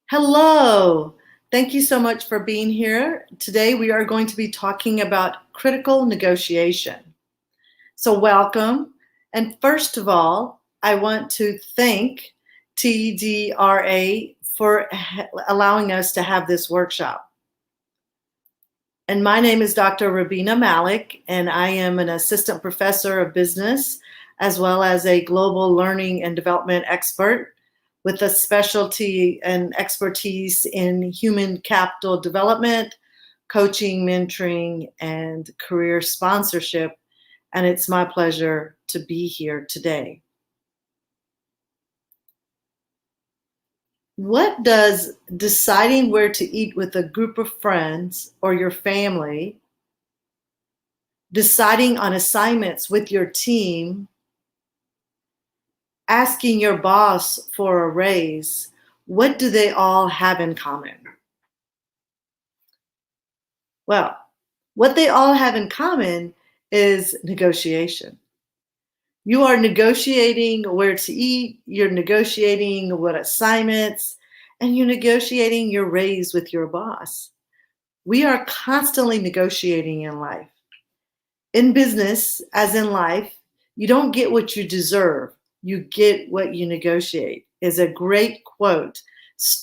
Hello. Thank you so much for being here. Today we are going to be talking about critical negotiation. So, welcome. And first of all, I want to thank TDRA for allowing us to have this workshop. And my name is Dr. Rabina Malik, and I am an assistant professor of business as well as a global learning and development expert with a specialty and expertise in human capital development, coaching, mentoring, and career sponsorship. And it's my pleasure to be here today. What does deciding where to eat with a group of friends or your family, deciding on assignments with your team, asking your boss for a raise, what do they all have in common? Well, what they all have in common is negotiation. You are negotiating where to eat, you're negotiating what assignments, and you're negotiating your raise with your boss. We are constantly negotiating in life. In business, as in life, you don't get what you deserve, you get what you negotiate, is a great quote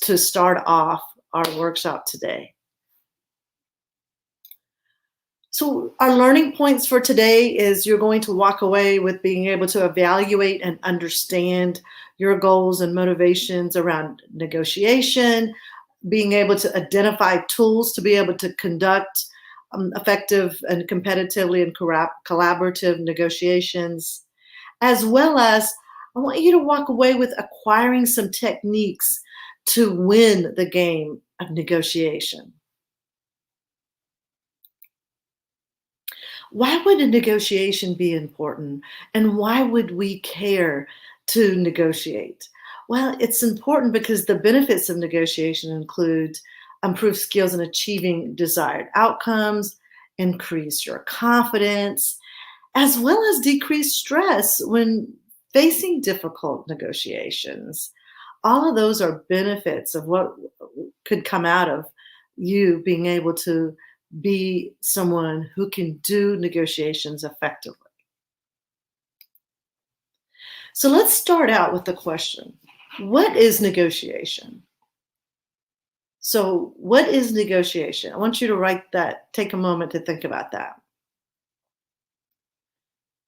to start off our workshop today. So our learning points for today is you're going to walk away with being able to evaluate and understand your goals and motivations around negotiation, being able to identify tools to be able to conduct effective and competitively and collaborative negotiations, as well as I want you to walk away with acquiring some techniques to win the game of negotiation. Why would a negotiation be important? And why would we care to negotiate? Well, it's important because the benefits of negotiation include improved skills in achieving desired outcomes, increase your confidence, as well as decrease stress when facing difficult negotiations. All of those are benefits of what could come out of you being able to be someone who can do negotiations effectively. So let's start out with the question, what is negotiation? So, what is negotiation? I want you to write that, take a moment to think about that.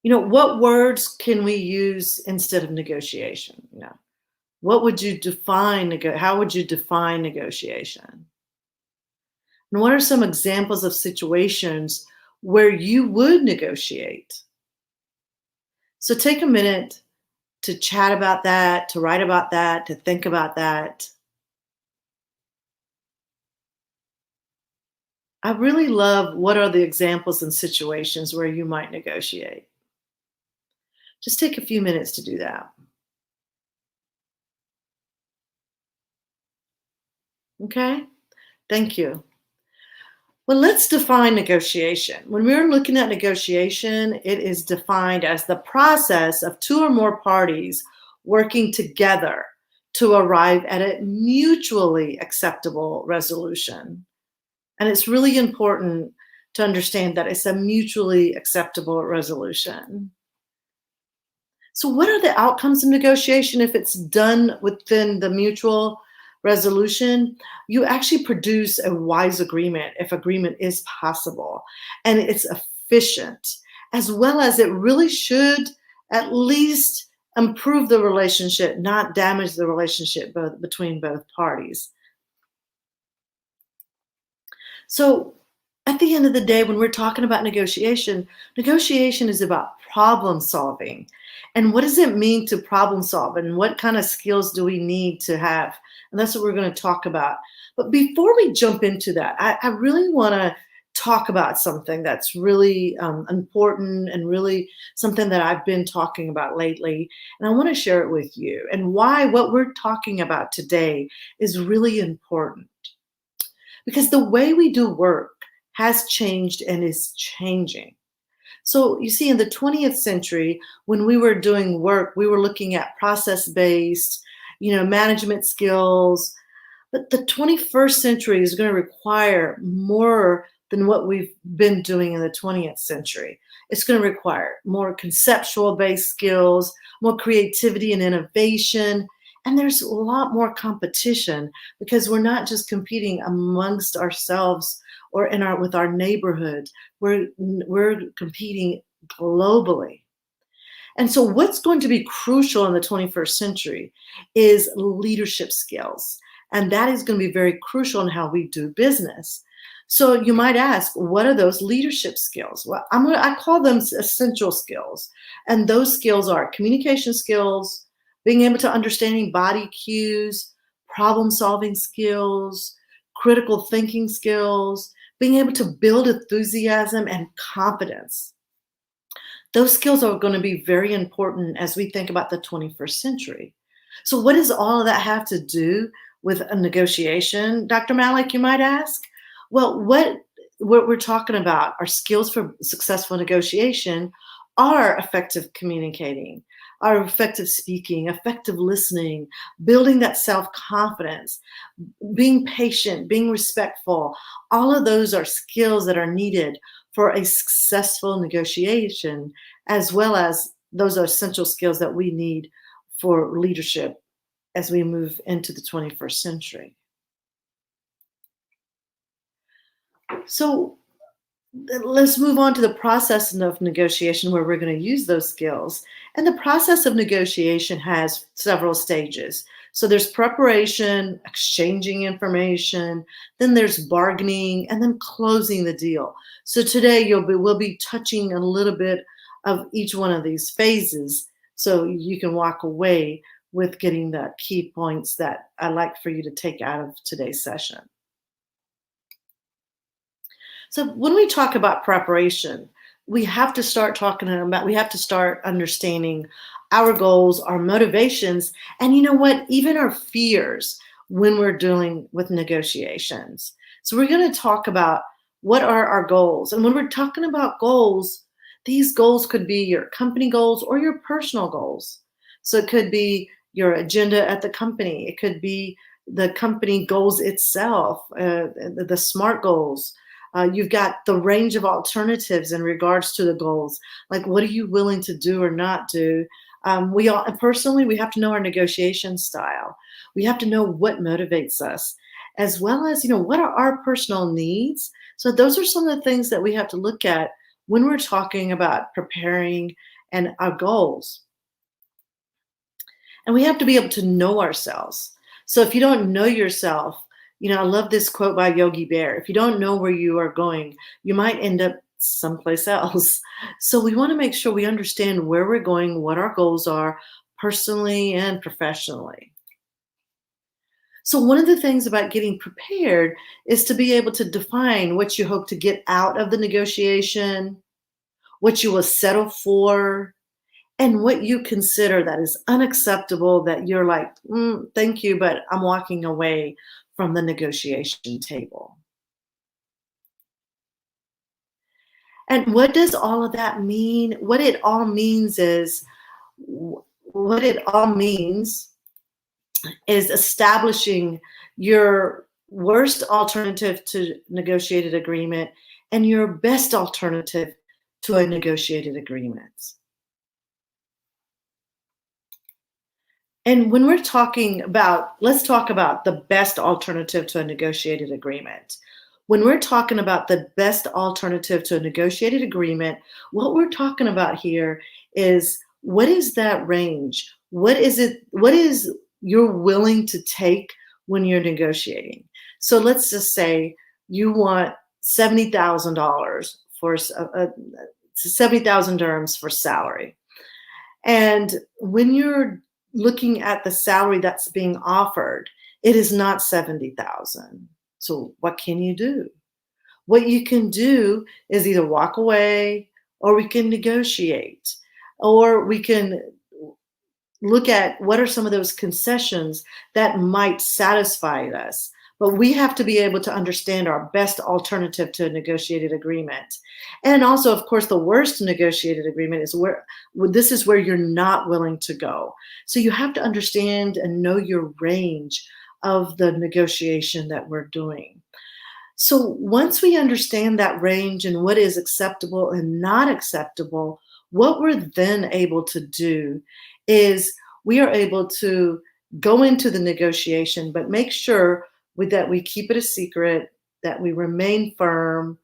What words can we use instead of negotiation? What would you define, how would you define negotiation? And what are some examples of situations where you would negotiate? So take a minute to chat about that, to write about that, to think about that. I really love what are the examples and situations where you might negotiate. Just take a few minutes to do that. Okay? Thank you. Well, let's define negotiation. When we're looking at negotiation, it is defined as the process of two or more parties working together to arrive at a mutually acceptable resolution. And it's really important to understand that it's a mutually acceptable resolution. So, what are the outcomes of negotiation if it's done within the mutual resolution? You actually produce a wise agreement if agreement is possible and it's efficient, as well as it really should at least improve the relationship, not damage the relationship between both parties. So, at the end of the day, when we're talking about negotiation, negotiation is about problem solving. And what does it mean to problem solve? And what kind of skills do we need to have? And that's what we're going to talk about. But before we jump into that, I really want to talk about something that's really important and really something that I've been talking about lately. And I want to share it with you and why what we're talking about today is really important. Because the way we do work has changed and is changing. So you see, in the 20th century, when we were doing work, we were looking at process-based, management skills. But the 21st century is going to require more than what we've been doing in the 20th century. It's going to require more conceptual based skills, more creativity and innovation. And there's a lot more competition because we're not just competing amongst ourselves or with our neighborhood. We're competing globally. And so, what's going to be crucial in the 21st century is leadership skills. And that is going to be very crucial in how we do business. So, you might ask, what are those leadership skills? Well, I call them essential skills. And those skills are communication skills, being able to understanding body cues, problem solving skills, critical thinking skills, being able to build enthusiasm and confidence. Those skills are going to be very important as we think about the 21st century. So, what does all of that have to do with a negotiation, Dr. Malik, you might ask? Well, what we're talking about, our skills for successful negotiation, are effective communicating, are effective speaking, effective listening, building that self-confidence, being patient, being respectful. All of those are skills that are needed for a successful negotiation, as well as those are essential skills that we need for leadership as we move into the 21st century. So let's move on to the process of negotiation where we're going to use those skills. And the process of negotiation has several stages. So there's preparation, exchanging information, then there's bargaining, and then closing the deal. So today we'll be touching a little bit of each one of these phases so you can walk away with getting the key points that I'd like for you to take out of today's session. So when we talk about preparation, we have to start understanding our goals, our motivations, and you know what, even our fears when we're dealing with negotiations. So we're going to talk about what are our goals. And when we're talking about goals, these goals could be your company goals or your personal goals. So it could be your agenda at the company. It could be the company goals itself, the SMART goals. You've got the range of alternatives in regards to the goals. Like, what are you willing to do or not do? We have to know our negotiation style. We have to know what motivates us, as well as, what are our personal needs? So those are some of the things that we have to look at when we're talking about preparing and our goals. And we have to be able to know ourselves. So if you don't know yourself, I love this quote by Yogi Bear. If you don't know where you are going, you might end up someplace else. So we want to make sure we understand where we're going, what our goals are, personally and professionally. So one of the things about getting prepared is to be able to define what you hope to get out of the negotiation, what you will settle for, and what you consider that is unacceptable, that you're like, thank you, but I'm walking away from the negotiation table. And what does all of that mean? What it all means is establishing your worst alternative to negotiated agreement and your best alternative to a negotiated agreement. And when we're talking about, let's talk about the best alternative to a negotiated agreement. When we're talking about the best alternative to a negotiated agreement, what we're talking about here is, what is that range? What is you're willing to take when you're negotiating? So let's just say you want $70,000 for 70,000 dirhams for salary. And when you're looking at the salary that's being offered, it is not 70,000. So what can you do? What you can do is either walk away, or we can negotiate, or we can look at what are some of those concessions that might satisfy us, But we have to be able to understand our best alternative to a negotiated agreement. And also, of course, the worst negotiated agreement is this is where you're not willing to go. So you have to understand and know your range of the negotiation that we're doing. So once we understand that range and what is acceptable and not acceptable, what we're then able to do is we are able to go into the negotiation, but make sure that we keep it a secret, that we remain firm,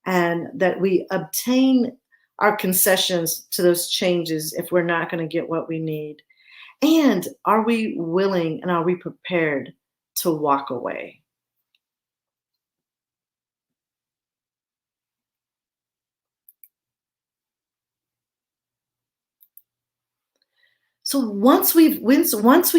and that we obtain our concessions to those changes if we're not going to get what we need. And are we willing and are we prepared to walk away? So once we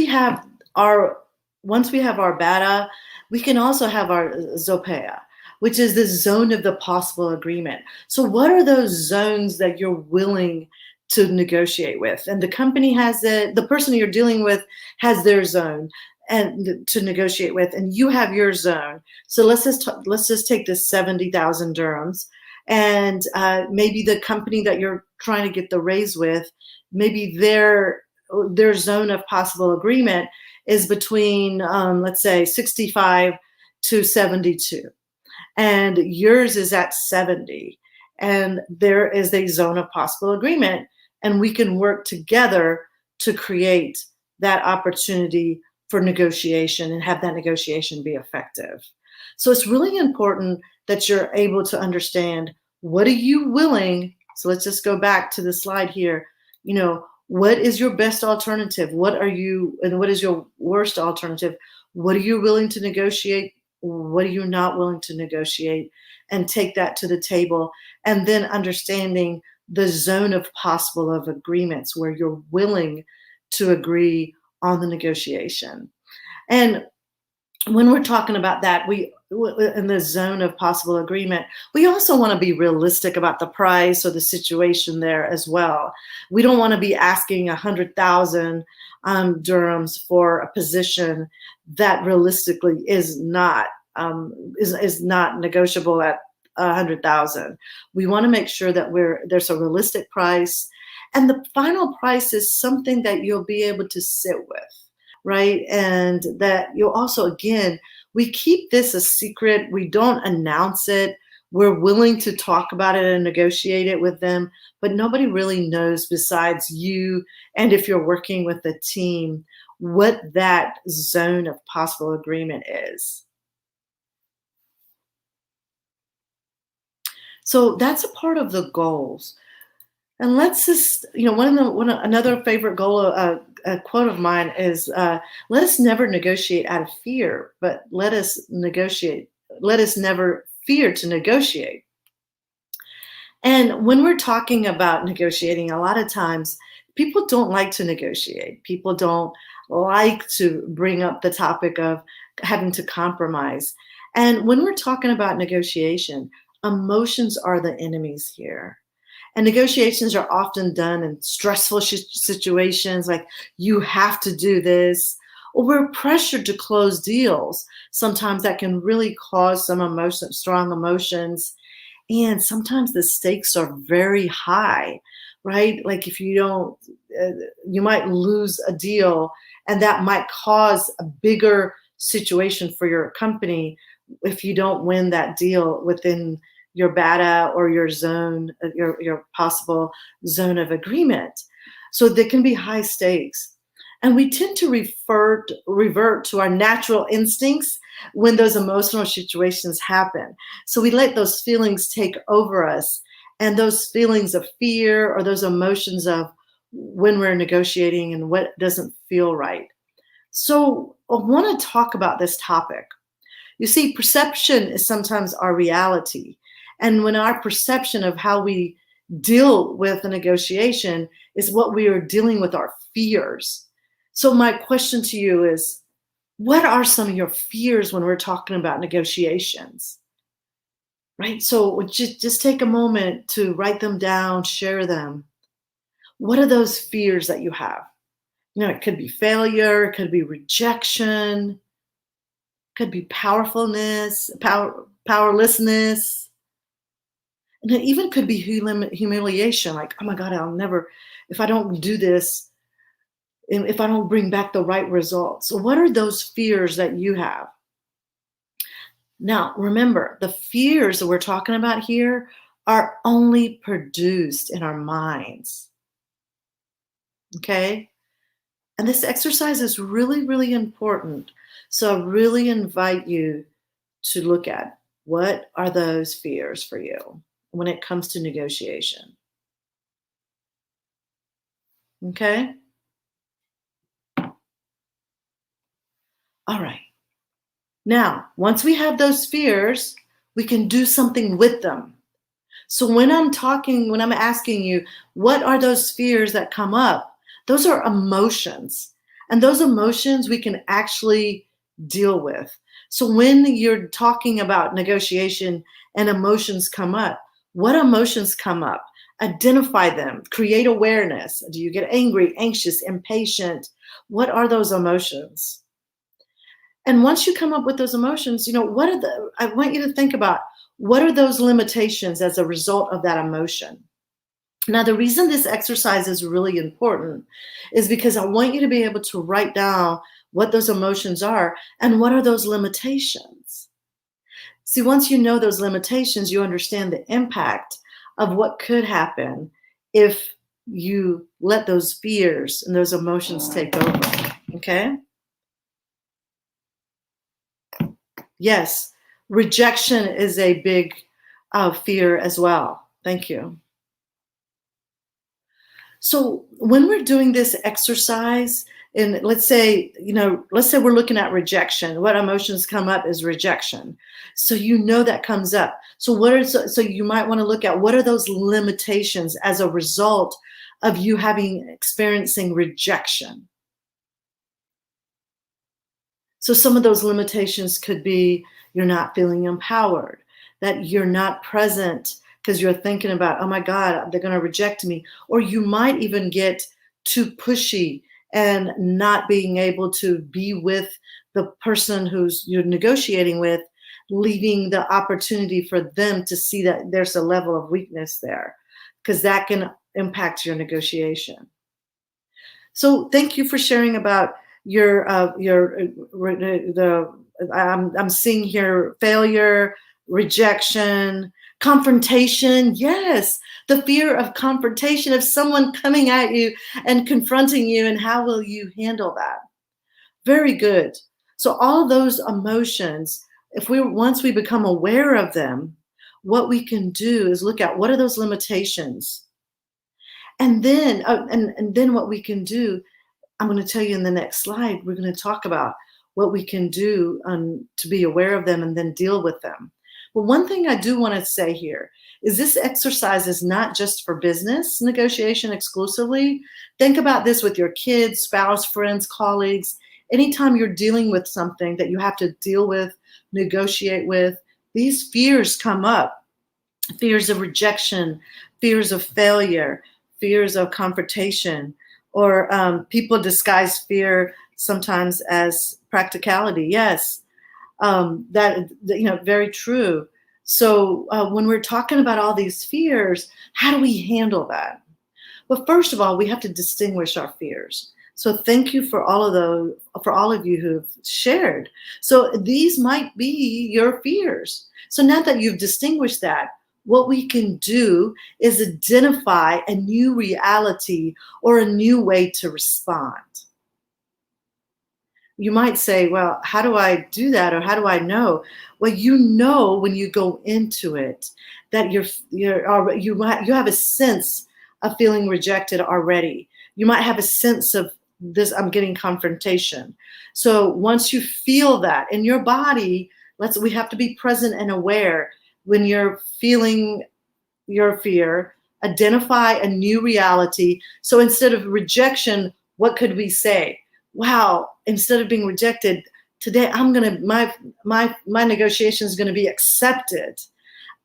have our bada, we can also have our zopea, which is the zone of the possible agreement. So what are those zones that you're willing to negotiate with? And the company has it, the person you're dealing with has their zone and to negotiate with, and you have your zone. So let's just take this 70,000 dirhams, and maybe the company that you're trying to get the raise with, maybe their zone of possible agreement is between, let's say, 65 to 72, and yours is at 70. And there is a zone of possible agreement, and we can work together to create that opportunity for negotiation and have that negotiation be effective. So it's really important that you're able to understand, what are you willing? So let's just go back to the slide here. What is your best alternative? And what is your worst alternative? What are you willing to negotiate? What are you not willing to negotiate? And take that to the table. And then understanding the zone of possible of agreements where you're willing to agree on the negotiation. And when we're talking about that, in the zone of possible agreement, we also want to be realistic about the price or the situation there as well. We don't want to be asking 100,000 dirhams for a position that realistically is not negotiable at 100,000. We want to make sure that there's a realistic price, and the final price is something that you'll be able to sit with, right? And that you'll also, again, we keep this a secret. We don't announce it. We're willing to talk about it and negotiate it with them, but nobody really knows besides you. And if you're working with a team, what that zone of possible agreement is. So that's a part of the goals. And let's just, another favorite goal, a quote of mine is, let us never negotiate out of fear, but let us negotiate. Let us never fear to negotiate. And when we're talking about negotiating, a lot of times people don't like to negotiate. People don't like to bring up the topic of having to compromise. And when we're talking about negotiation, emotions are the enemies here. And negotiations are often done in stressful situations, like you have to do this, or we're pressured to close deals. Sometimes that can really cause strong emotions. And sometimes the stakes are very high, right? Like if you don't, you might lose a deal, and that might cause a bigger situation for your company if you don't win that deal within your bata or your zone, your possible zone of agreement. So there can be high stakes. And we tend to revert to our natural instincts when those emotional situations happen. So we let those feelings take over us, and those feelings of fear or those emotions of when we're negotiating and what doesn't feel right. So I want to talk about this topic. You see, perception is sometimes our reality. And when our perception of how we deal with a negotiation is what we are dealing with our fears. So my question to you is, what are some of your fears when we're talking about negotiations? Right? So just take a moment to write them down, share them. What are those fears that you have? It could be failure, it could be rejection. could be powerlessness, and it even could be humiliation, like, oh my God, I'll never, if I don't do this, and if I don't bring back the right results. So what are those fears that you have? Now, remember, the fears that we're talking about here are only produced in our minds. Okay? And this exercise is really, really important. So I really invite you to look at what are those fears for you when it comes to negotiation. Okay? All right. Now, once we have those fears, we can do something with them. So when I'm asking you, what are those fears that come up? Those are emotions. And those emotions we can actually deal with. So when you're talking about negotiation and emotions come up, what emotions come up? Identify them, create awareness. Do you get angry, anxious, impatient? What are those emotions? And once you come up with those emotions, I want you to think about what are those limitations as a result of that emotion. Now, the reason this exercise is really important is because I want you to be able to write down what those emotions are and what are those limitations. See, once you know those limitations, you understand the impact of what could happen if you let those fears and those emotions take over. Okay? Yes, rejection is a big fear as well. Thank you. So when we're doing this exercise, and let's say we're looking at rejection. What emotions come up is rejection. So that comes up. So you might want to look at what are those limitations as a result of you experiencing rejection. So some of those limitations could be you're not feeling empowered, that you're not present because you're thinking about, oh my God, they're going to reject me. Or you might even get too pushy and not being able to be with the person you're negotiating with, leaving the opportunity for them to see that there's a level of weakness there, because that can impact your negotiation. So thank you for sharing about I'm seeing here failure, rejection, confrontation. Yes, the fear of confrontation, of someone coming at you and confronting you, and how will you handle that? Very good. So all of those emotions, once we become aware of them, what we can do is look at what are those limitations, and then what we can do. I'm going to tell you in the next slide, we're going to talk about what we can do to be aware of them and then deal with them. But one thing I do want to say here is this exercise is not just for business negotiation exclusively. Think about this with your kids, spouse, friends, colleagues. Anytime you're dealing with something that you have to deal with, negotiate with, these fears come up. Fears of rejection, fears of failure, fears of confrontation, or people disguise fear sometimes as practicality. Yes, very true. So when we're talking about all these fears, how do we handle that? Well, first of all, we have to distinguish our fears. So thank you for all of you who've shared. So these might be your fears. So now that you've distinguished that, what we can do is identify a new reality or a new way to respond. You might say, well, how do I do that? Or how do I know? Well, you know when you go into it that you have a sense of feeling rejected already. You might have a sense of this, I'm getting confrontation. So once you feel that in your body, we have to be present and aware when you're feeling your fear, identify a new reality. So instead of rejection, what could we say? Wow, instead of being rejected, today my negotiation is gonna be accepted.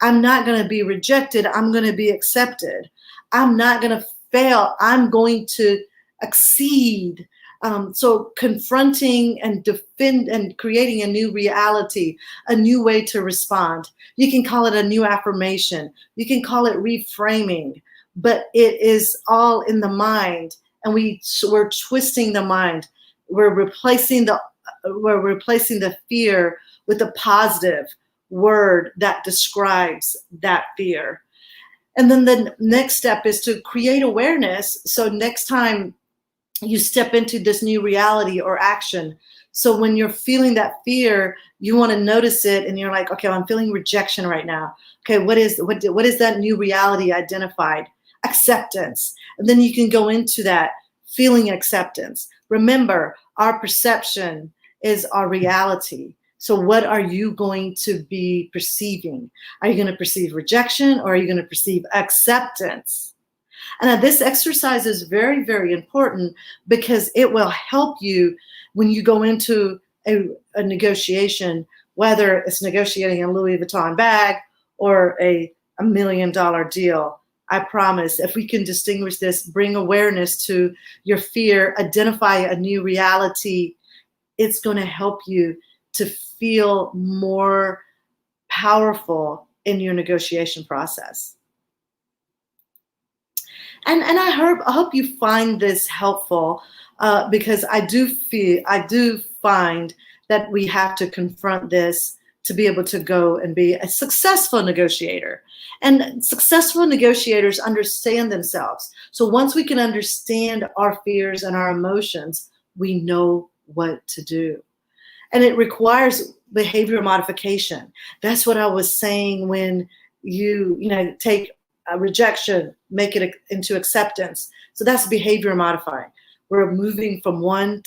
I'm not gonna be rejected, I'm gonna be accepted. I'm not gonna fail, I'm going to exceed. So confronting and defend and creating a new reality, a new way to respond. You can call it a new affirmation. You can call it reframing, but it is all in the mind, and we're twisting the mind. We're replacing the fear with a positive word that describes that fear. And then the next step is to create awareness. So next time you step into this new reality or action. So when you're feeling that fear, you want to notice it, and you're like, okay, I'm feeling rejection right now. Okay, what is that new reality identified? Acceptance. And then you can go into that feeling acceptance. Remember, our perception is our reality. So what are you going to be perceiving? Are you going to perceive rejection, or are you going to perceive acceptance? And this exercise is very, very important because it will help you when you go into a negotiation, whether it's negotiating a Louis Vuitton bag or a $1 million deal. I promise, if we can distinguish this, bring awareness to your fear, identify a new reality, it's going to help you to feel more powerful in your negotiation process. And I hope you find this helpful, because I do find that we have to confront this to be able to go and be a successful negotiator. And successful negotiators understand themselves. So once we can understand our fears and our emotions, we know what to do. And it requires behavioral modification. That's what I was saying when you take a rejection, make it into acceptance. So that's behavior modifying. We're moving from one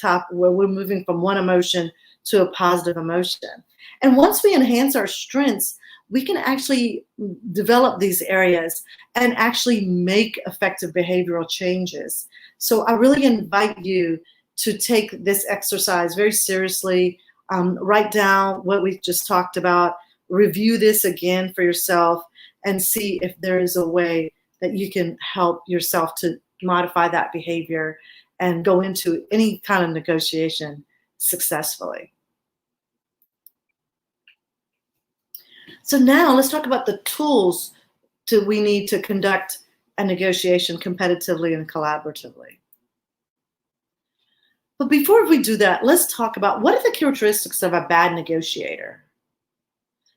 emotion to a positive emotion. And once we enhance our strengths, we can actually develop these areas and actually make effective behavioral changes. So I really invite you to take this exercise very seriously. Write down what we just talked about, review this again for yourself, and see if there is a way that you can help yourself to modify that behavior and go into any kind of negotiation successfully. So now let's talk about the tools we need to conduct a negotiation competitively and collaboratively. But before we do that, let's talk about what are the characteristics of a bad negotiator.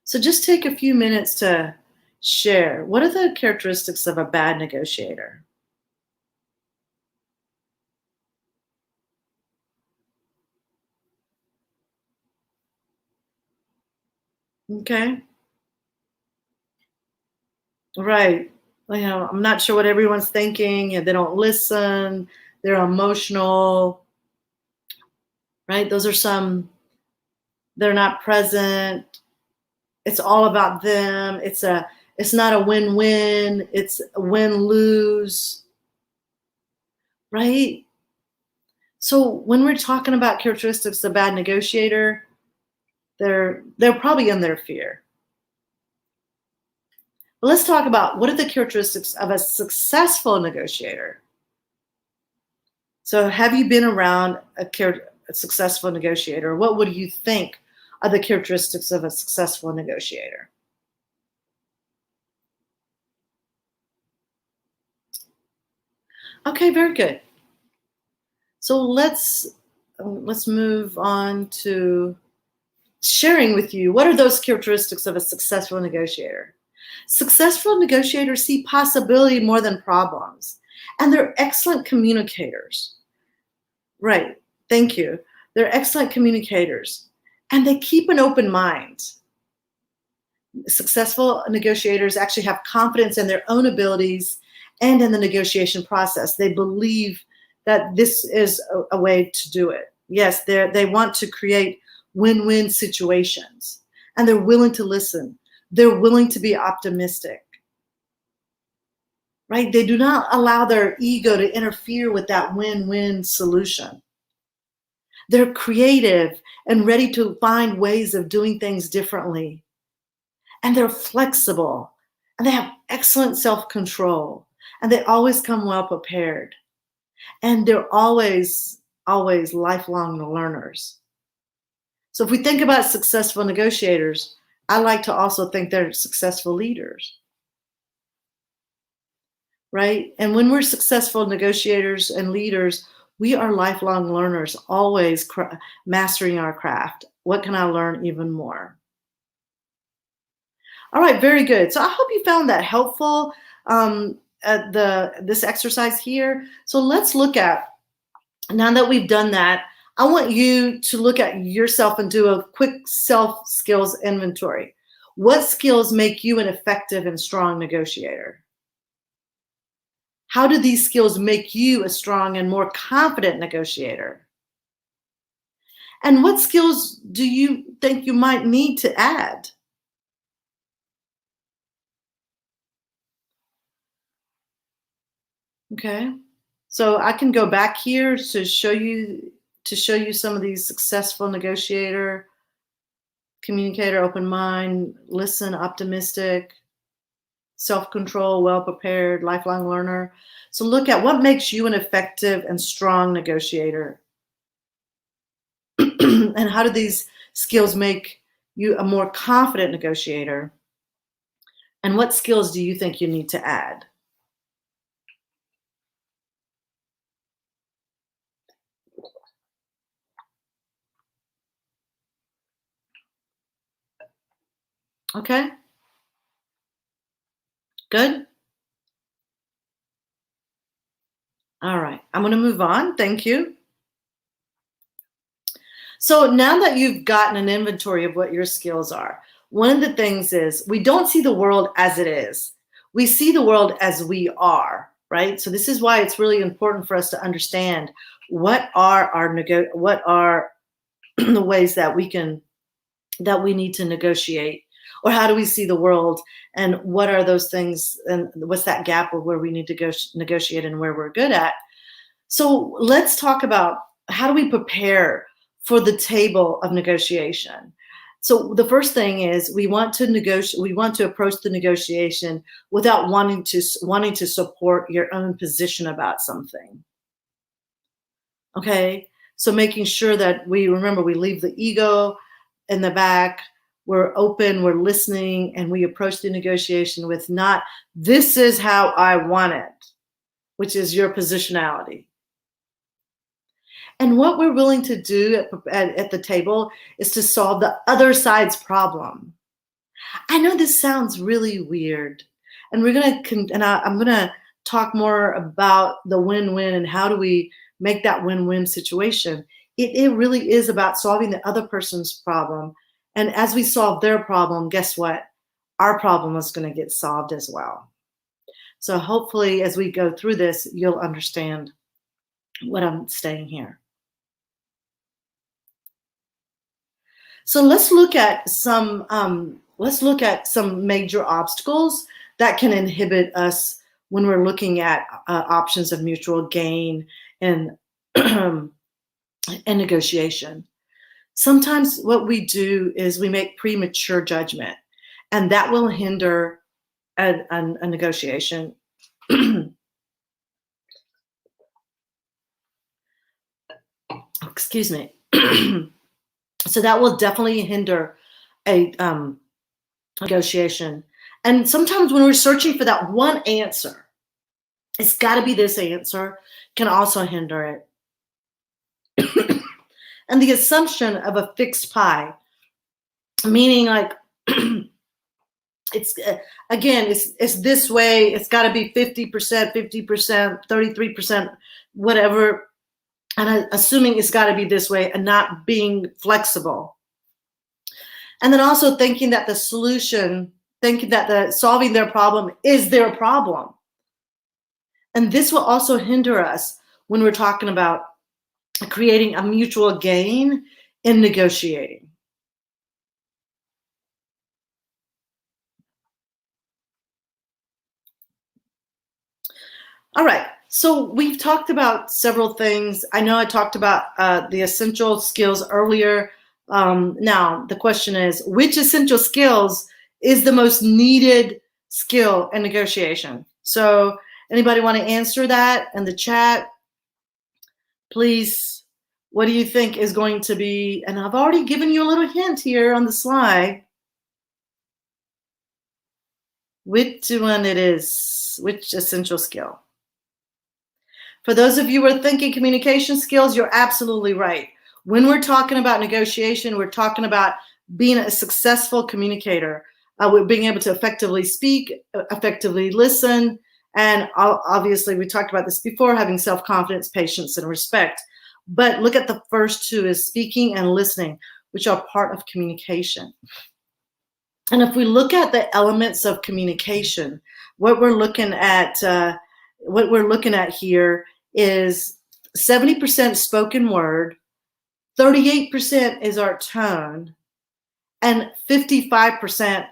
So just take a few minutes to share. What are the characteristics of a bad negotiator? Okay. Right. I'm not sure what everyone's thinking, and they don't listen. They're emotional, right? They're not present. It's all about them. It's not a win-win. It's a win-lose, right? So when we're talking about characteristics of a bad negotiator, they're probably in their fear. But let's talk about what are the characteristics of a successful negotiator. So have you been around a successful negotiator? What would you think are the characteristics of a successful negotiator? Okay, very good. So let's move on to sharing with you what are those characteristics of a successful negotiator. Successful negotiators see possibility more than problems, and they're excellent communicators. Right, thank you. They're excellent communicators, and they keep an open mind. Successful negotiators actually have confidence in their own abilities and in the negotiation process. They believe that this is a way to do it. Yes, they want to create win-win situations, and they're willing to listen. They're willing to be optimistic, right? They do not allow their ego to interfere with that win-win solution. They're creative and ready to find ways of doing things differently. And they're flexible, and they have excellent self-control, and they always come well prepared. And they're always always lifelong learners. So if we think about successful negotiators, I like to also think they're successful leaders, right? And when we're successful negotiators and leaders, we are lifelong learners, always mastering our craft. What can I learn even more? All right, very good. So I hope you found that helpful, this exercise here. So let's look at, now that we've done that, I want you to look at yourself and do a quick self skills inventory. What skills make you an effective and strong negotiator? How do these skills make you a strong and more confident negotiator? And what skills do you think you might need to add? Okay. So I can go back here to show you some of these successful negotiator, communicator, open mind, listen, optimistic, self-control, well-prepared, lifelong learner. So look at what makes you an effective and strong negotiator. And how do these skills make you a more confident negotiator? And what skills do you think you need to add? Okay, good. All right, I'm going to move on. Thank you. So now that you've gotten an inventory of what your skills are, one of the things is we don't see the world as it is. We see the world as we are, right? So this is why it's really important for us to understand what are the ways that we need to negotiate, or how do we see the world, and what are those things, and what's that gap of where we need to go negotiate and where we're good at. So let's talk about how do we prepare for the table of negotiation. So the first thing is we want to negotiate. We want to approach the negotiation without wanting to support your own position about something. Okay, so making sure that we leave the ego in the back. We're open, we're listening, and we approach the negotiation with not, this is how I want it, which is your positionality. And what we're willing to do at the table is to solve the other side's problem. I know this sounds really weird, and I'm gonna talk more about the win-win and how do we make that win-win situation. It really is about solving the other person's problem. And as we solve their problem, guess what? Our problem is going to get solved as well. So hopefully, as we go through this, you'll understand what I'm saying here. So let's look at some major obstacles that can inhibit us when we're looking at options of mutual gain and and negotiation. Sometimes what we do is we make premature judgment, and that will hinder a negotiation. Excuse me. So that will definitely hinder a negotiation. And sometimes when we're searching for that one answer, it's got to be this answer, can also hinder it. And the assumption of a fixed pie, meaning like it's this way, it's got to be 50%, 50%, 33%, whatever, and assuming it's got to be this way and not being flexible. And then also thinking that the solving their problem is their problem. And this will also hinder us when we're talking about creating a mutual gain in negotiating. All right, so we've talked about several things. I know I talked about the essential skills earlier. Now, the question is, which essential skills is the most needed skill in negotiation? So anybody want to answer that in the chat? Please What do you think is going to be, and I've already given you a little hint here on the slide, which one it is, which essential skill? For those of you who are thinking communication skills, you're absolutely right. When we're talking about negotiation, we're talking about being a successful communicator. We're being able to effectively speak, effectively listen, and obviously we talked about this before, having self-confidence, patience, and respect. But look at the first two, is speaking and listening, which are part of communication. And if we look at the elements of communication, what we're looking at, here is 70% spoken word, 38% is our tone, and 55%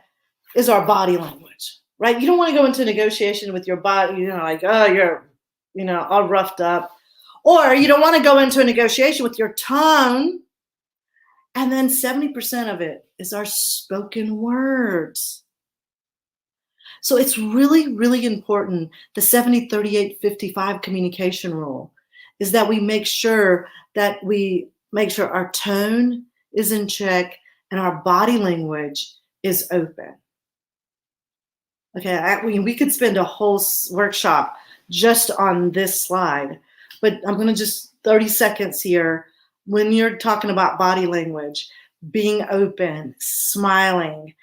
is our body language, right? You don't want to go into a negotiation with your body, like, oh, you're, all roughed up. Or you don't want to go into a negotiation with your tone. And then 70% of it is our spoken words. So it's really, really important. The 70, 38, 55 communication rule is that we make sure our tone is in check and our body language is open. Okay, we could spend a whole workshop just on this slide, but I'm going to just 30 seconds here. When you're talking about body language, being open, smiling,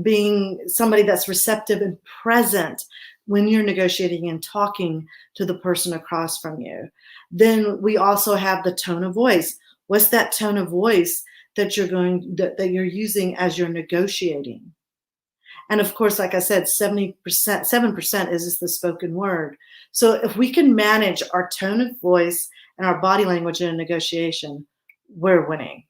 being somebody that's receptive and present when you're negotiating and talking to the person across from you. Then we also have the tone of voice. What's that tone of voice that you're using as you're negotiating? And of course, like I said, 7% is just the spoken word. So if we can manage our tone of voice and our body language in a negotiation, we're winning.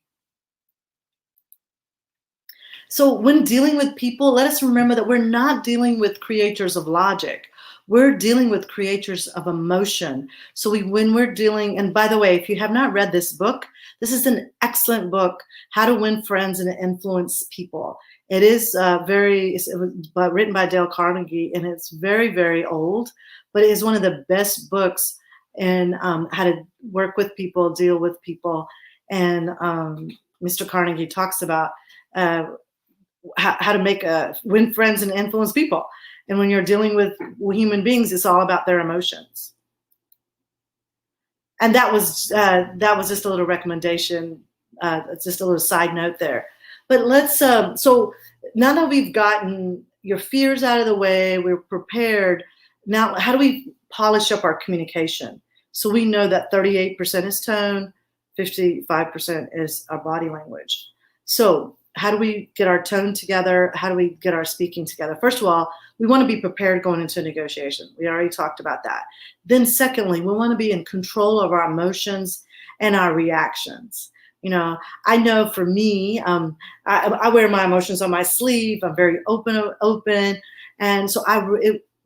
So when dealing with people, let us remember that we're not dealing with creators of logic. We're dealing with creators of emotion. So when we're dealing, and by the way, if you have not read this book, this is an excellent book, How to Win Friends and Influence People. It is written by Dale Carnegie, and it's very, very old, but it is one of the best books in how to work with people, deal with people. And Mr. Carnegie talks about how to win friends and influence people. And when you're dealing with human beings, it's all about their emotions. And that was just a little recommendation, just a little side note there. But let's, so now that we've gotten your fears out of the way, we're prepared. Now, how do we polish up our communication? So we know that 38% is tone, 55% is our body language. So how do we get our tone together? How do we get our speaking together? First of all, we want to be prepared going into a negotiation. We already talked about that. Then secondly, we want to be in control of our emotions and our reactions. I know for me, I wear my emotions on my sleeve. I'm very open. And so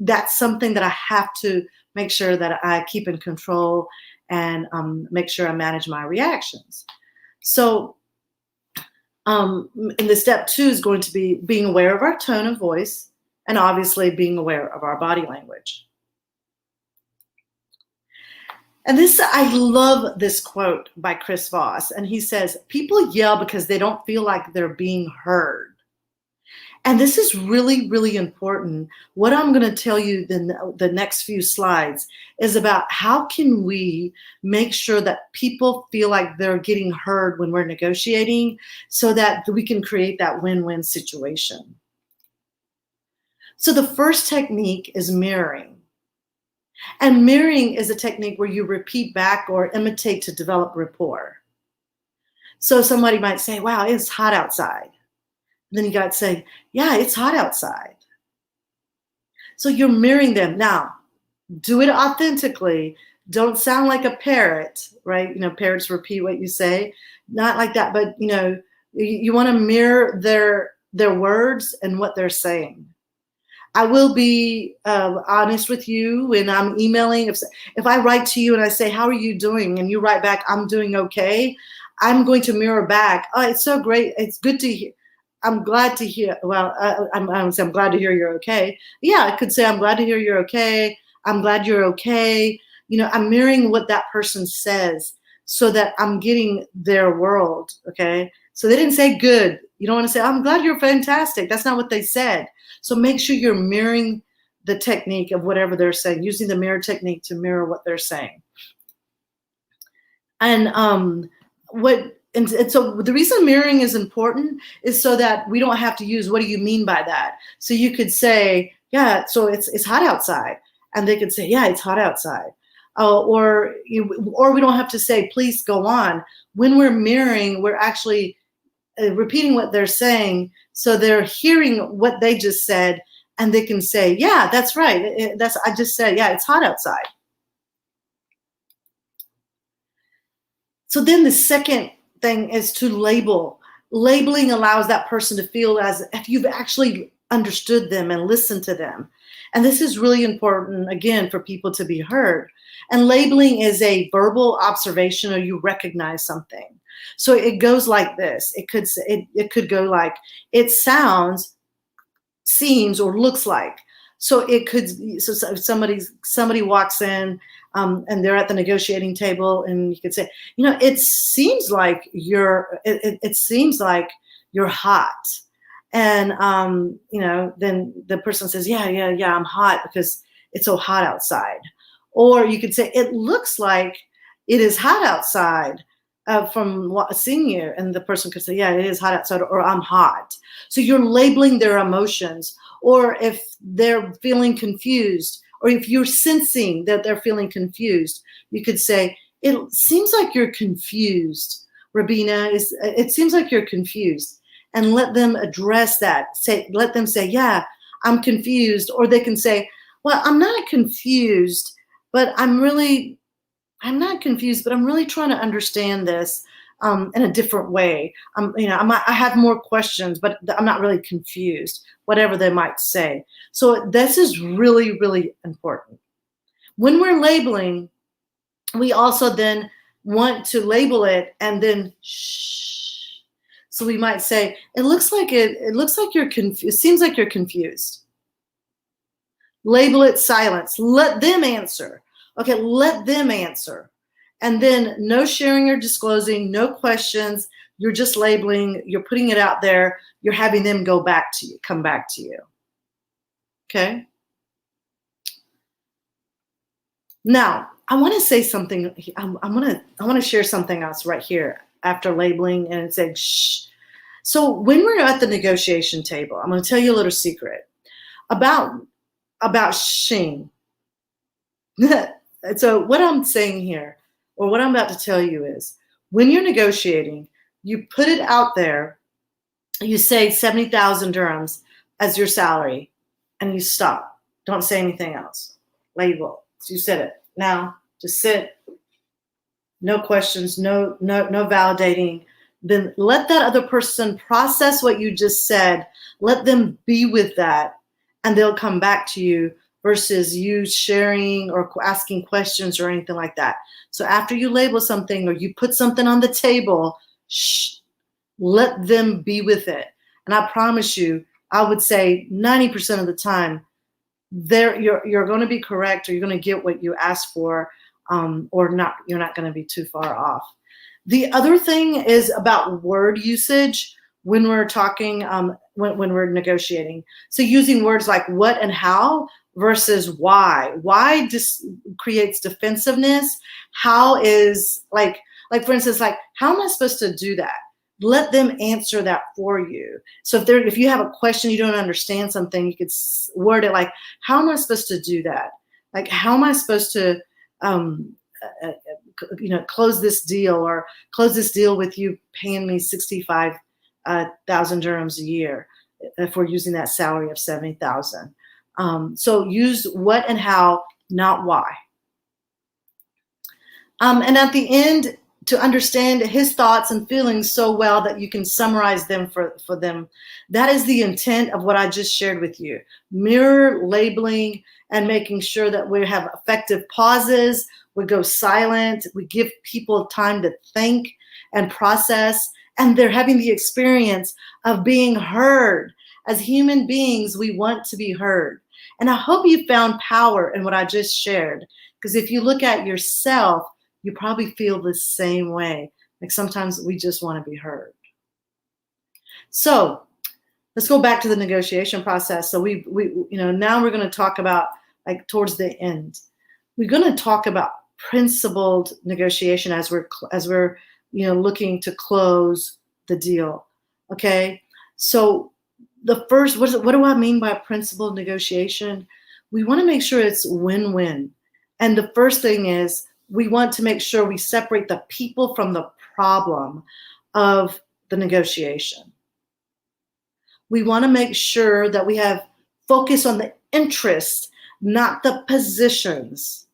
that's something that I have to make sure that I keep in control and make sure I manage my reactions. So and the step 2 is going to be being aware of our tone of voice and obviously being aware of our body language. And I love this quote by Chris Voss. And he says, people yell because they don't feel like they're being heard. And this is really, really important. What I'm going to tell you the next few slides is about how can we make sure that people feel like they're getting heard when we're negotiating so that we can create that win-win situation. So the first technique is mirroring. And mirroring is a technique where you repeat back or imitate to develop rapport. So somebody might say, wow, it's hot outside. Then you got to say, yeah, it's hot outside. So you're mirroring them. Now, do it authentically. Don't sound like a parrot, right? Parrots repeat what you say. Not like that, but you want to mirror their words and what they're saying. I will be honest with you when I'm emailing. If I write to you and I say, how are you doing? And you write back, I'm doing okay. I'm going to mirror back. Oh, it's so great. It's good to hear. I'm glad to hear. Well, I'm glad to hear you're okay. Yeah, I could say, I'm glad to hear you're okay. I'm glad you're okay. I'm mirroring what that person says so that I'm getting their world. Okay. So they didn't say good. You don't want to say, I'm glad you're fantastic. That's not what they said. So make sure you're mirroring the technique of whatever they're saying, using the mirror technique to mirror what they're saying. And so the reason mirroring is important is so that we don't have to use, what do you mean by that? So you could say, yeah, so it's hot outside. And they could say, yeah, it's hot outside. Or we don't have to say, please go on. When we're mirroring, we're actually repeating what they're saying. So they're hearing what they just said, and they can say, yeah, that's right. I just said, yeah, it's hot outside. So then the second thing is to label. Labeling allows that person to feel as if you've actually understood them and listened to them. And this is really important, again, for people to be heard. And labeling is a verbal observation, or you recognize something. So it goes like this. It could go like, it sounds, seems, or looks like. So it could, so if somebody walks in and they're at the negotiating table, and you could say, it seems like it seems like you're hot. And, then the person says, yeah, I'm hot because it's so hot outside. Or you could say, it looks like it is hot outside from seeing you. And the person could say, yeah, it is hot outside, or I'm hot. So you're labeling their emotions. Or if they're feeling confused, or if you're sensing that they're feeling confused, you could say, it seems like you're confused, Rabina. It seems like you're confused. And let them address that. Let them say, yeah, I'm confused. Or they can say, well, I'm not confused, but I'm not confused, but I'm really trying to understand this in a different way. I have more questions, but I'm not really confused, whatever they might say. So this is really, really important. When we're labeling, we also then want to label it and then shh. So we might say, it looks like you're confused. It seems like you're confused. Label it silence. Let them answer. Okay, let them answer. And then no sharing or disclosing, no questions. You're just labeling, you're putting it out there. You're having them come back to you. Okay? Now, I want to say something. I want to share something else right here after labeling and saying shh. So when we're at the negotiation table, I'm going to tell you a little secret about shing. So what I'm saying here, or what I'm about to tell you, is when you're negotiating, you put it out there, you say 70,000 dirhams as your salary, and you stop. Don't say anything else. Label. So you said it. Now just sit. No questions, no validating. Then let that other person process what you just said. Let them be with that, and they'll come back to you, versus you sharing or asking questions or anything like that. So after you label something or you put something on the table, shh, let them be with it. And I promise you, I would say 90% of the time, you're going to be correct, or you're going to get what you asked for, or not. You're not going to be too far off. The other thing is about word usage when we're talking, when we're negotiating. So using words like what and how versus why. Why creates defensiveness. How is like for instance, like, how am I supposed to do that? Let them answer that for you. So if you have a question, you don't understand something, you could word it like, how am I supposed to do that? Like, how am I supposed to close this deal, or close this deal with you paying me 65,000 dirhams a year if we're using that salary of 70,000. So use what and how, not why. And at the end, to understand his thoughts and feelings so well that you can summarize them for them. That is the intent of what I just shared with you. Mirror, labeling, and making sure that we have effective pauses. We go silent. We give people time to think and process. And they're having the experience of being heard. As human beings, we want to be heard. And I hope you found power in what I just shared. Because if you look at yourself, You probably feel the same way. Like sometimes we just want to be heard. So let's go back to the negotiation process. So now we're going to talk about, like, towards the end, we're going to talk about principled negotiation as we're looking to close the deal. Okay. So the first, what do I mean by principled negotiation? We want to make sure it's win-win. And the first thing is we want to make sure we separate the people from the problem of the negotiation. We want to make sure that we have focus on the interest, not the positions,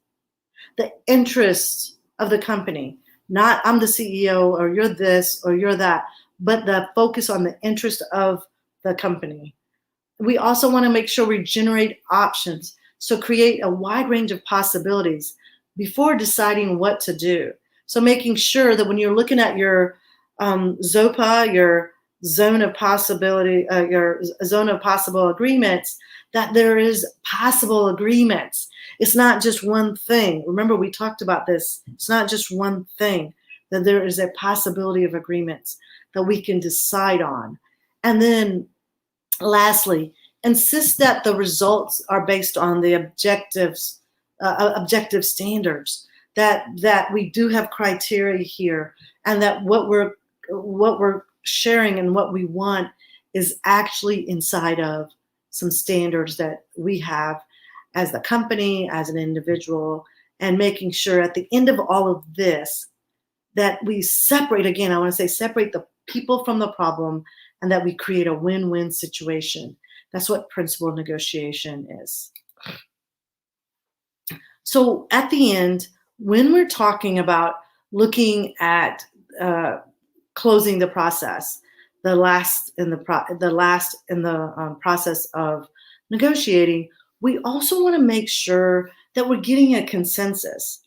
the interest of the company, not I'm the CEO or you're this or you're that, but the focus on the interest of the company. We also want to make sure we generate options. So create a wide range of possibilities before deciding what to do. So making sure that when you're looking at your ZOPA, your zone of possibility, your zone of possible agreements, that there is possible agreements. It's not just one thing. Remember, we talked about this. It's not just one thing, that there is a possibility of agreements that we can decide on. And then lastly, insist that the results are based on the objective standards, that we do have criteria here, and that what we're sharing and what we want is actually inside of some standards that we have as the company, as an individual, and making sure at the end of all of this that we separate, again, I want to say separate the people from the problem, and that we create a win-win situation. That's what principled negotiation is. So at the end, when we're talking about looking at closing the process, the last in the process of negotiating, we also want to make sure that we're getting a consensus.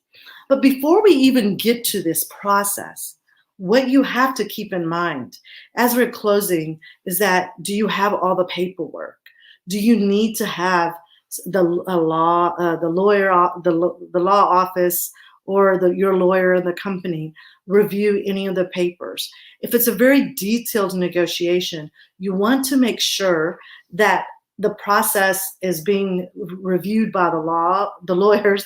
But before we even get to this process, what you have to keep in mind as we're closing is that, do you have all the paperwork? Do you need to have the law office or your lawyer in the company review any of the papers? If it's a very detailed negotiation, you want to make sure that the process is being reviewed by the lawyers,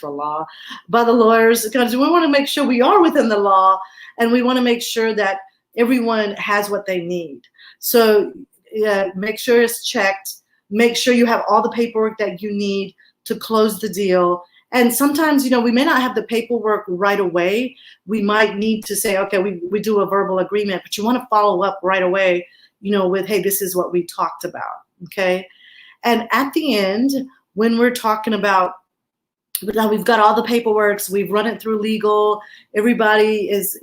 because we want to make sure we are within the law, and we want to make sure that everyone has what they need. So make sure it's checked. Make sure you have all the paperwork that you need to close the deal. And sometimes, we may not have the paperwork right away. We might need to say, okay, we do a verbal agreement, but you want to follow up right away, with, hey, this is what we talked about, okay? And at the end, when we're talking about, now we've got all the paperwork, we've run it through legal, everybody is,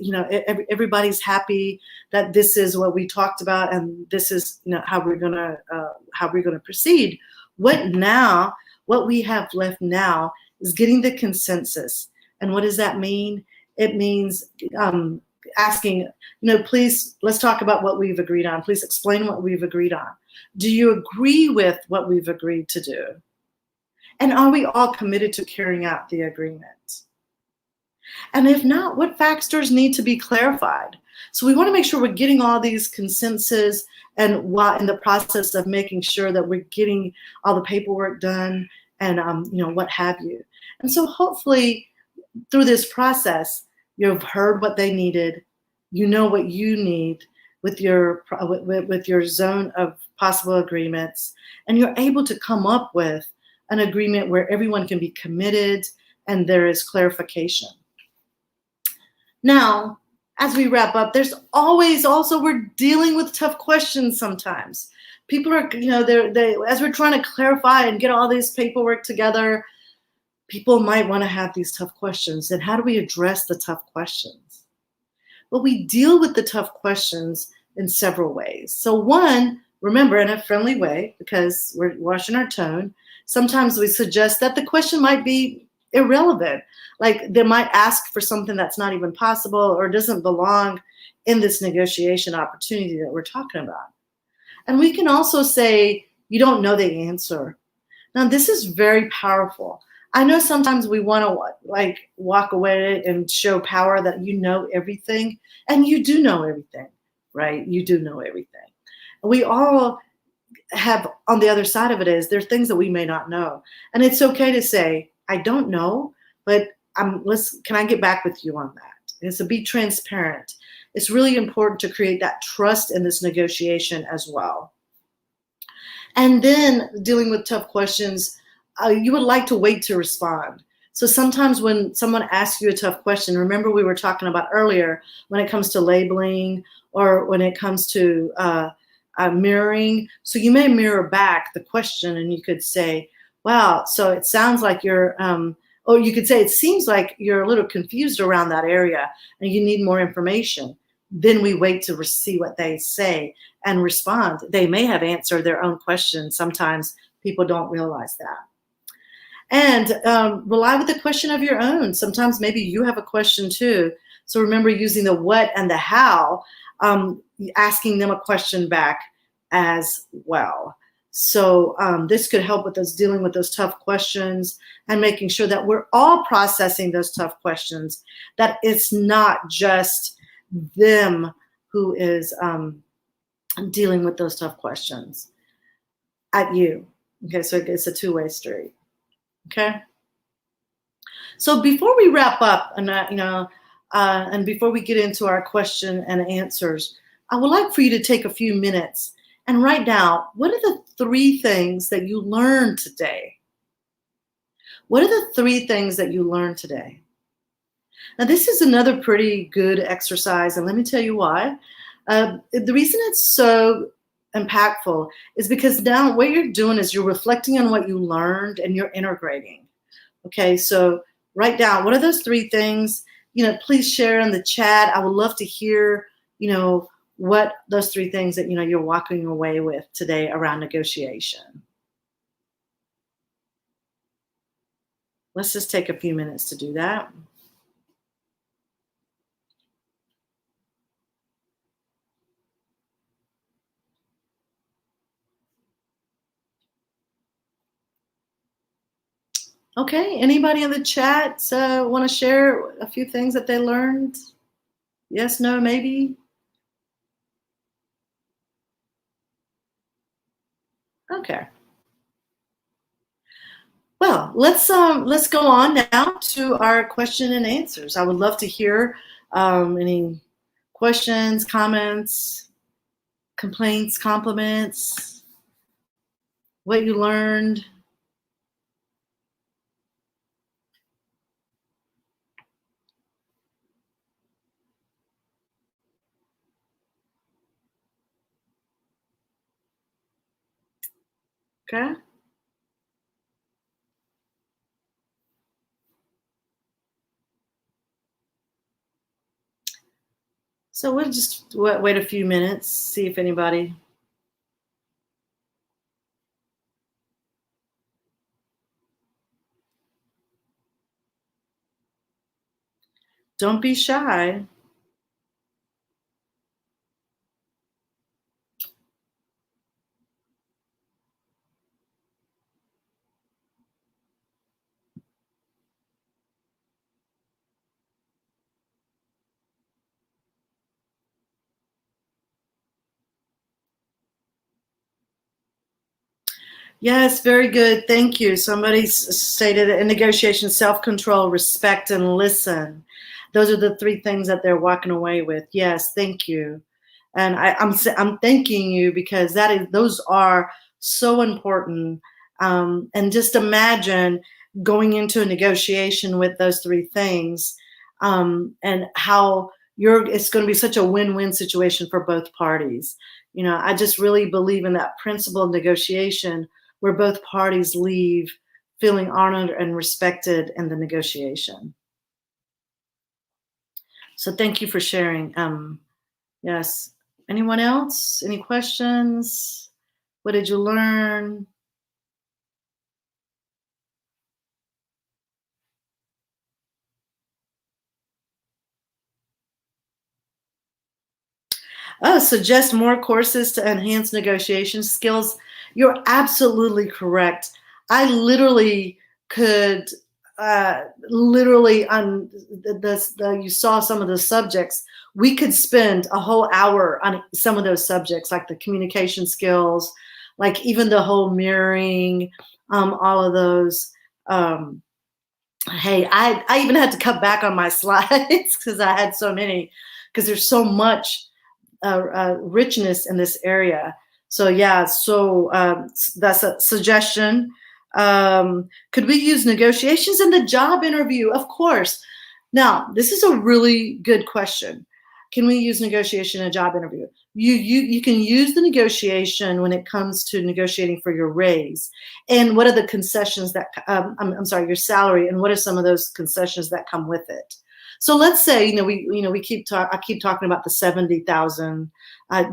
everybody's happy that this is what we talked about, and this is, how we're gonna proceed. What we have left now is getting the consensus. And what does that mean? It means asking, please, let's talk about what we've agreed on. Please explain what we've agreed on. Do you agree with what we've agreed to do? And are we all committed to carrying out the agreement? And if not, what factors need to be clarified? So we want to make sure we're getting all these consensus, and while in the process of making sure that we're getting all the paperwork done, and what have you. And so hopefully through this process, you've heard what they needed, what you need with your zone of possible agreements, and you're able to come up with an agreement where everyone can be committed and there is clarification. Now, as we wrap up, there's always also, we're dealing with tough questions sometimes. People are, as we're trying to clarify and get all this paperwork together, people might want to have these tough questions. And how do we address the tough questions? Well, we deal with the tough questions in several ways. So one, remember, in a friendly way, because we're watching our tone, sometimes we suggest that the question might be irrelevant. Like they might ask for something that's not even possible or doesn't belong in this negotiation opportunity that we're talking about. And we can also say, you don't know the answer. Now, this is very powerful. I know sometimes we want to like walk away and show power that you know everything, and you do know everything, right? You do know everything. We all have on the other side of it is there's things that we may not know, and it's okay to say I don't know, but let's can I get back with you on that? And so be transparent. It's really important to create that trust in this negotiation as well. And then dealing with tough questions, you would like to wait to respond. So sometimes when someone asks you a tough question, remember we were talking about earlier when it comes to labeling or when it comes to mirroring. So you may mirror back the question and you could say, wow, so it sounds like or you could say, it seems like you're a little confused around that area and you need more information. Then we wait to see what they say and respond. They may have answered their own question. Sometimes people don't realize that. And rely with a question of your own. Sometimes maybe you have a question too. So remember using the what and the how, asking them a question back as well. So this could help with us dealing with those tough questions and making sure that we're all processing those tough questions, that it's not just them who is dealing with those tough questions at you. Okay, so it's a two-way street. Okay. So before we wrap up, and and before we get into our question and answers, I would like for you to take a few minutes and write down what are the 3 things that you learned today. What are the 3 things that you learned today? Now, this is another pretty good exercise, and let me tell you why. The reason it's so impactful is because now what you're doing is you're reflecting on what you learned and you're integrating. Okay, so write down what are those 3 things. Please share in the chat. I would love to hear, what those 3 things that you're walking away with today around negotiation. Let's just take a few minutes to do that. Okay, anybody in the chat want to share a few things that they learned? Yes, no, maybe? Okay. Well, let's go on now to our question and answers. I would love to hear any questions, comments, complaints, compliments, what you learned. Okay. So we'll just wait a few minutes, see if anybody. Don't be shy. Yes, very good. Thank you. Somebody stated in negotiation, self-control, respect, and listen. Those are the 3 things that they're walking away with. Yes, thank you. And I'm thanking you because those are so important. And just imagine going into a negotiation with those 3 things, and how it's going to be such a win-win situation for both parties. I just really believe in that principle of negotiation where both parties leave feeling honored and respected in the negotiation. So thank you for sharing. Yes. Anyone else? Any questions? What did you learn? Oh, suggest more courses to enhance negotiation skills. You're absolutely correct. I literally could literally on you saw some of the subjects. We could spend a whole hour on some of those subjects, like the communication skills, like even the whole mirroring, all of those. Hey, I even had to cut back on my slides because I had so many, because there's so much richness in this area. So yeah, so that's a suggestion. Could we use negotiations in the job interview? Of course. Now, this is a really good question. Can we use negotiation in a job interview? You can use the negotiation when it comes to negotiating for your raise, and what are the concessions that I'm sorry, your salary, and what are some of those concessions that come with it. So let's say I keep talking about the 70,000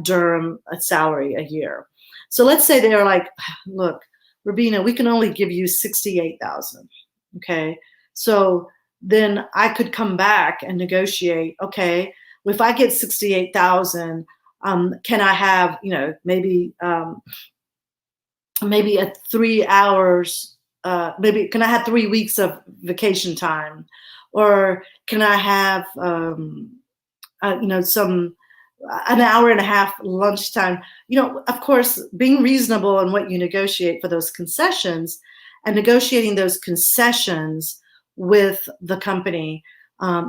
Durham salary a year. So let's say they're like, look, Rubina, we can only give you 68,000. Okay, so then I could come back and negotiate. Okay, if I get 68,000, can I have maybe a 3 hours? Maybe can I have 3 weeks of vacation time, or can I have some an hour and a half lunchtime? Of course, being reasonable in what you negotiate for those concessions, and negotiating those concessions with the company.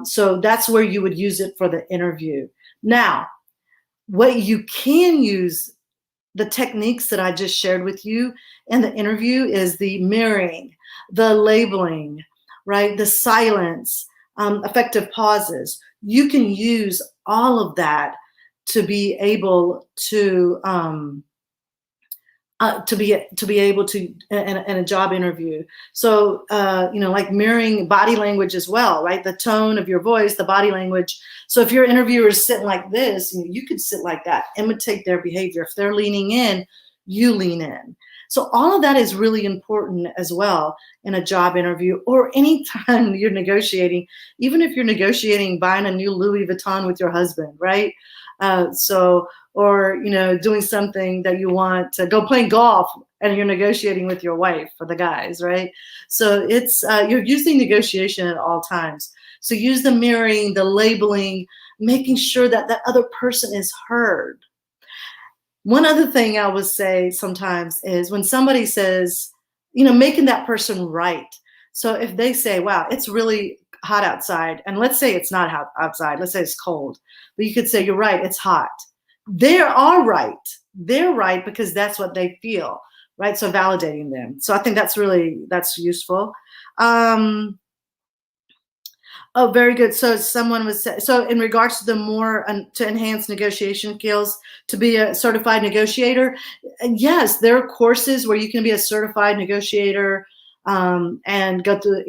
So that's where you would use it for the interview. Now, what you can use, the techniques that I just shared with you in the interview, is the mirroring, the labeling, right? The silence, effective pauses. You can use all of that to be able to be able to in a job interview. So like mirroring body language as well, right? The tone of your voice, the body language. So if your interviewer is sitting like this, you could sit like that, imitate their behavior. If they're leaning in, you lean in. So all of that is really important as well in a job interview, or anytime you're negotiating, even if you're negotiating buying a new Louis Vuitton with your husband, right? Or doing something that you want to go playing golf, and you're negotiating with your wife, for the guys, right? So it's you're using negotiation at all times. So use the mirroring, the labeling, making sure that that other person is heard. One other thing I would say sometimes is when somebody says, making that person right. So if they say, wow, it's really hot outside, and let's say it's not hot outside, let's say it's cold, but you could say, you're right, it's hot. They are right. They're right because that's what they feel, right? So validating them. So I think that's useful. Oh, very good. So someone was so in regards to the more to enhance negotiation skills, to be a certified negotiator. Yes, there are courses where you can be a certified negotiator and go through.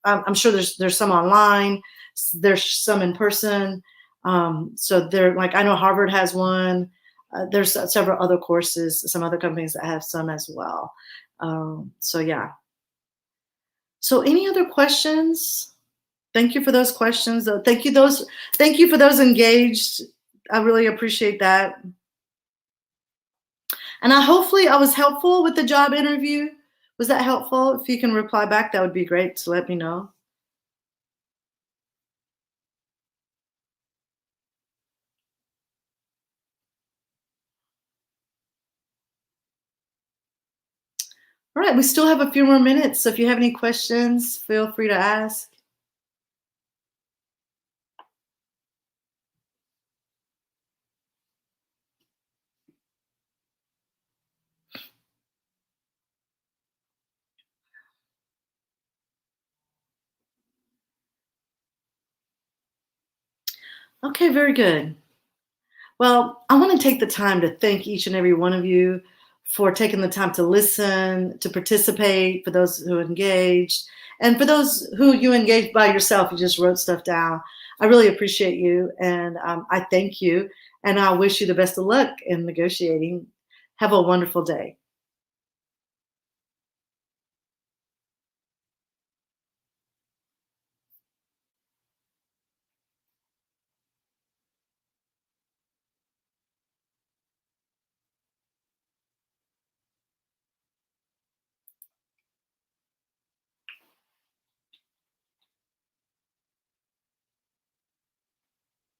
I'm sure there's some online, there's some in person. So they're like, I know Harvard has one. There's several other courses, some other companies that have some as well. So yeah. So any other questions? Thank you for those questions. Thank you for those engaged. I really appreciate that. And hopefully I was helpful with the job interview. Was that helpful? If you can reply back, that would be great to let me know. All right, we still have a few more minutes. So if you have any questions, feel free to ask. Okay, very good. Well, I want to take the time to thank each and every one of you for taking the time to listen, to participate, for those who engaged, and for those who you engaged by yourself, you just wrote stuff down. I really appreciate you, and I thank you, and I wish you the best of luck in negotiating. Have a wonderful day.